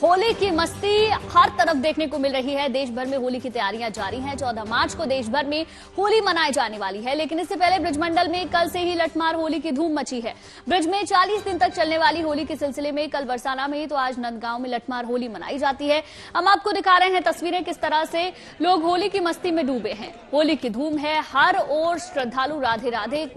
होली की मस्ती हर तरफ देखने को मिल रही है। देश भर में होली की तैयारियां जारी हैं। 14 मार्च को देश भर में होली मनाई जाने वाली है, लेकिन इससे पहले ब्रजमंडल में कल से ही लठमार होली की धूम मची है। ब्रज में 40 दिन तक चलने वाली होली के सिलसिले में कल बरसाना में तो आज नंदगांव में लठमार होली मनाई जाती है। हम आपको दिखा रहे हैं तस्वीरें, किस तरह से लोग होली की मस्ती में डूबे हैं। होली की धूम है, हर ओर श्रद्धालु राधे राधे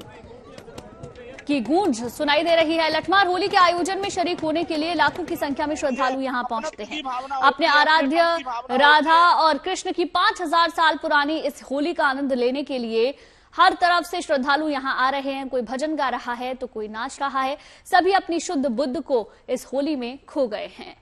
की गूंज सुनाई दे रही है। लठमार होली के आयोजन में शरीक होने के लिए लाखों की संख्या में श्रद्धालु यहां पहुंचते हैं। अपने आराध्य राधा और कृष्ण की 5000 साल पुरानी इस होली का आनंद लेने के लिए हर तरफ से श्रद्धालु यहां आ रहे हैं। कोई भजन गा रहा है तो कोई नाच रहा है। सभी अपनी शुद्ध बुद्ध को इस होली में खो गए हैं।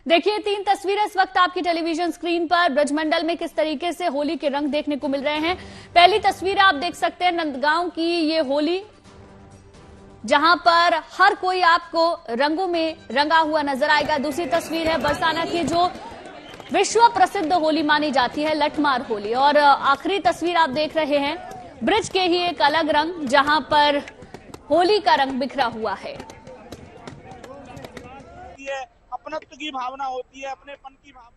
देखिए 3 तस्वीरें इस वक्त आपकी टेलीविजन स्क्रीन पर ब्रजमंडल में किस तरीके से होली के रंग देखने को मिल रहे हैं। पहली तस्वीर आप देख सकते हैं नंदगांव की ये होली, जहां पर हर कोई आपको रंगों में रंगा हुआ नजर आएगा। दूसरी तस्वीर है बरसाना की, जो विश्व प्रसिद्ध होली मानी जाती है, लठमार होली। और आखिरी तस्वीर आप देख रहे हैं ब्रज के ही एक अलग रंग, जहां पर होली का रंग बिखरा हुआ है। अपनत्व की भावना होती है, अपनेपन की भावना।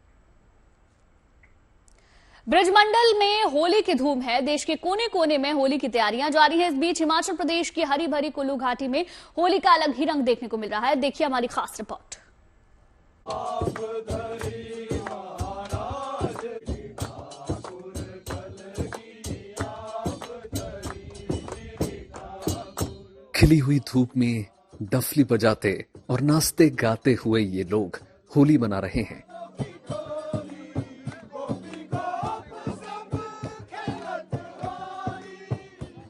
ब्रजमंडल में होली की धूम है। देश के कोने कोने में होली की तैयारियां जारी हैं। इस बीच हिमाचल प्रदेश की हरी भरी कुल्लू घाटी में होली का अलग ही रंग देखने को मिल रहा है। देखिए हमारी खास रिपोर्ट। खिली हुई धूप में डफली बजाते और नाचते गाते हुए ये लोग होली मना रहे हैं।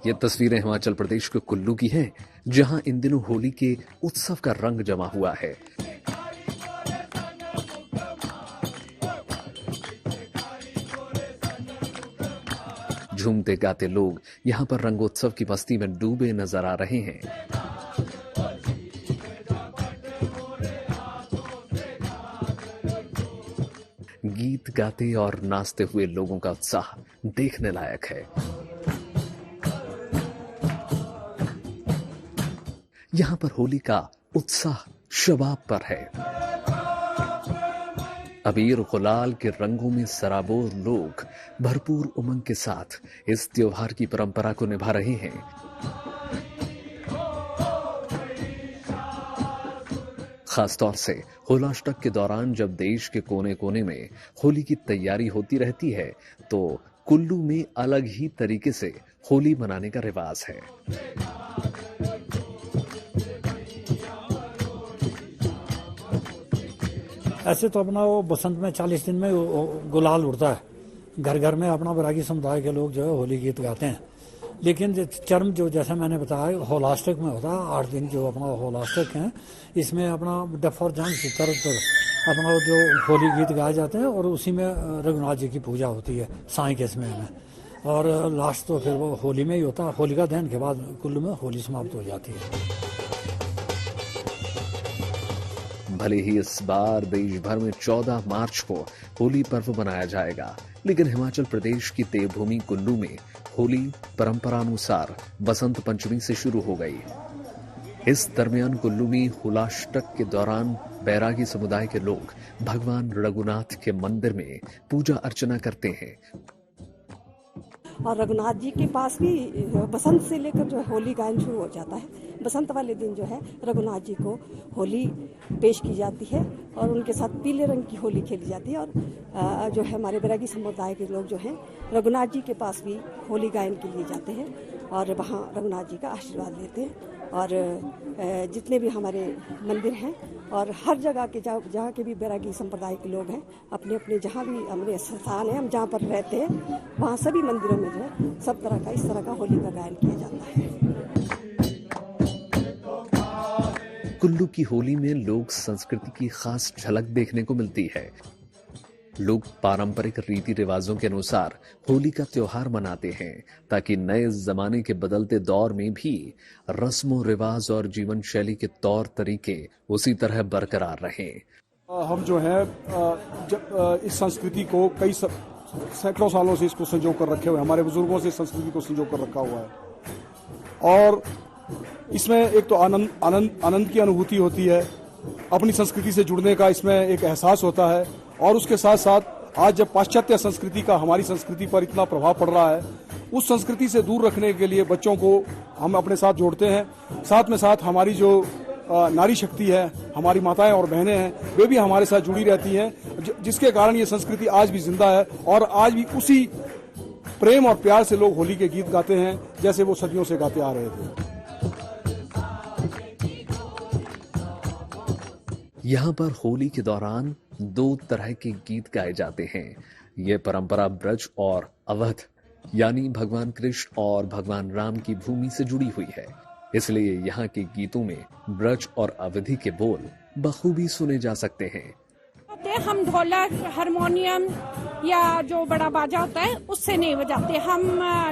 ये तस्वीरें हिमाचल प्रदेश के कुल्लू की हैं, जहां इन दिनों होली के उत्सव का रंग जमा हुआ है। झूमते गाते लोग यहां पर रंगोत्सव की मस्ती में डूबे नजर आ रहे हैं। गीत गाते और नाचते हुए लोगों का उत्साह देखने लायक है। यहां पर होली का उत्साह शबाब पर है। अबीर गुलाल के रंगों में सराबोर लोग भरपूर उमंग के साथ इस त्योहार की परंपरा को निभा रहे हैं। खासतौर से होलाष्टक के दौरान जब देश के कोने कोने में होली की तैयारी होती रहती है, तो कुल्लू में अलग ही तरीके से होली मनाने का रिवाज है। ऐसे तो अपना वो बसंत में 40 दिन में गुलाल उड़ता है। घर घर में अपना बैरागी समुदाय के लोग जो है होली गीत गाते हैं। लेकिन चर्म जो जैसा मैंने बताया होलाष्टक में होता है 8 दिन जो अपना होलाष्टक है, इसमें अपना डफ और जान की तरफ अपना जो होली गीत गाए जाते हैं और उसी में रघुनाथ जी की पूजा होती है साईं के समय में। और लास्ट तो फिर वो होली में ही होता है। होलिका दहन के बाद कुल्लू में होली समाप्त हो जाती है। भले ही इस बार देश भर में 14 मार्च को होली पर्व मनाया जाएगा, लेकिन हिमाचल प्रदेश की देवभूमि कुल्लू में होली परंपरानुसार बसंत पंचमी से शुरू हो गई। इस दरमियान कुल्लू में होलाष्टक के दौरान बैरागी समुदाय के लोग भगवान रघुनाथ के मंदिर में पूजा अर्चना करते हैं। और रघुनाथ जी के पास भी बसंत से लेकर जो है होली गायन शुरू हो जाता है। बसंत वाले दिन जो है रघुनाथ जी को होली पेश की जाती है और उनके साथ पीले रंग की होली खेली जाती है। और जो है हमारे बैरागी समुदाय के लोग जो हैं रघुनाथ जी के पास भी होली गायन के लिए जाते हैं और वहाँ रघुनाथ जी का आशीर्वाद लेते हैं। और जितने भी हमारे मंदिर हैं और हर जगह के जहाँ के भी बैरागी संप्रदाय के लोग हैं, अपने अपने जहाँ भी हमारे स्थान है, हम जहाँ पर रहते हैं, वहाँ सभी मंदिरों में जो है सब तरह का इस तरह का होली का गायन किया जाता है। कुल्लू की होली में लोक संस्कृति की खास झलक देखने को मिलती है। लोग पारंपरिक रीति रिवाजों के अनुसार होली का त्योहार मनाते हैं, ताकि नए जमाने के बदलते दौर में भी रस्मों रिवाज और जीवन शैली के तौर तरीके उसी तरह बरकरार रहें। हम जो है इस संस्कृति को कई सैकड़ों सालों से इसको संजो कर रखे हुए, हमारे बुजुर्गों से संस्कृति को संजो कर रखा हुआ है। और इसमें एक तो आनंद की अनुभूति होती है, अपनी संस्कृति से जुड़ने का इसमें एक एहसास होता है। और उसके साथ साथ आज जब पाश्चात्य संस्कृति का हमारी संस्कृति पर इतना प्रभाव पड़ रहा है, उस संस्कृति से दूर रखने के लिए बच्चों को हम अपने साथ जोड़ते हैं। साथ में साथ हमारी जो नारी शक्ति है, हमारी माताएं और बहनें हैं, वे भी हमारे साथ जुड़ी रहती हैं, जिसके कारण ये संस्कृति आज भी जिंदा है। और आज भी उसी प्रेम और प्यार से लोग होली के गीत गाते हैं जैसे वो सदियों से गाते आ रहे थे। यहाँ पर होली के दौरान 2 तरह के गीत गाए जाते हैं। ये परंपरा ब्रज और अवध यानी भगवान कृष्ण और भगवान राम की भूमि से जुड़ी हुई है, इसलिए यहाँ के गीतों में ब्रज और अवधि के बोल बखूबी सुने जा सकते हैं। हम ढोलक, हारमोनियम या जो बड़ा बाजा होता है उससे नहीं बजाते। हम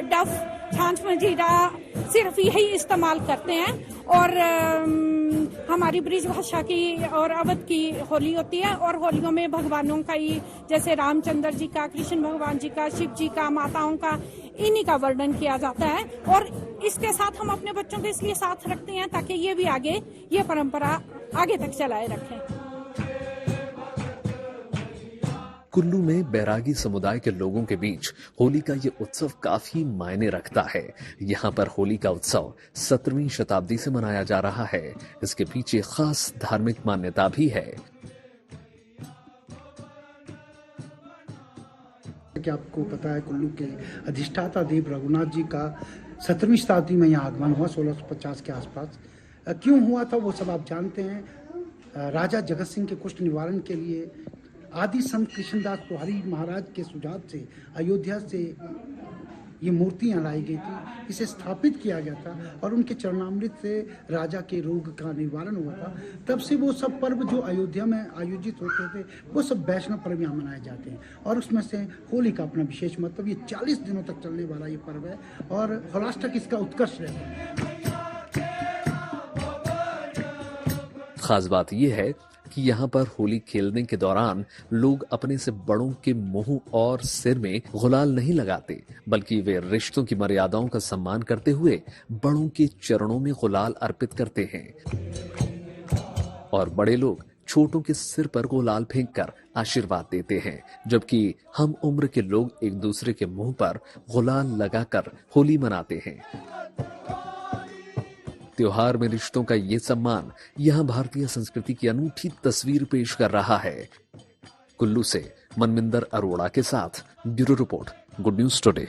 डफ, छांछ मजीरा सिर्फ यही इस्तेमाल करते हैं। और हमारी ब्रिज भाषा की और अवध की होली होती है। और होलियों में भगवानों का ही, जैसे रामचंद्र जी का, कृष्ण भगवान जी का, शिव जी का, माताओं का, इन्हीं का वर्णन किया जाता है। और इसके साथ हम अपने बच्चों को इसलिए साथ रखते हैं ताकि ये भी आगे ये परंपरा आगे तक चलाए रखें। कुल्लू में बैरागी समुदाय के लोगों के बीच होली का ये उत्सव काफी मायने रखता है। यहाँ पर होली का उत्सव 17वीं शताब्दी से मनाया जा रहा है। इसके पीछे खास धार्मिक मान्यता भी है। कि आपको पता है, कुल्लू के अधिष्ठाता देव रघुनाथ जी का 17वीं शताब्दी में यहाँ आगमन हुआ, 1650 के आसपास। क्यों हुआ था वो सब आप जानते हैं। राजा जगत सिंह के कुष्ठ निवारण के लिए आदि संत कृष्णदास पोहरी महाराज के सुझाव से अयोध्या से ये मूर्तियां लाई गई थी, इसे स्थापित किया गया था और उनके चरणामृत से राजा के रोग का निवारण हुआ था। तब से वो सब पर्व जो अयोध्या में आयोजित होते थे वो सब वैष्णव पर्व यहाँ मनाए जाते हैं। और उसमें से होली का अपना विशेष मतलब, ये 40 दिनों तक चलने वाला ये पर्व है और होलाष्टक इसका उत्कर्ष रहता है। खास बात यह है कि यहाँ पर होली खेलने के दौरान लोग अपने से बड़ों के मुंह और सिर में गुलाल नहीं लगाते, बल्कि वे रिश्तों की मर्यादाओं का सम्मान करते हुए बड़ों के चरणों में गुलाल अर्पित करते हैं। और बड़े लोग छोटों के सिर पर गुलाल फेंककर आशीर्वाद देते हैं, जबकि हम उम्र के लोग एक दूसरे के मुंह पर गुलाल लगाकर होली मनाते हैं। त्योहार में रिश्तों का ये सम्मान यहाँ भारतीय संस्कृति की अनूठी तस्वीर पेश कर रहा है। कुल्लू से मनमिंदर अरोड़ा के साथ bureau report, good news today.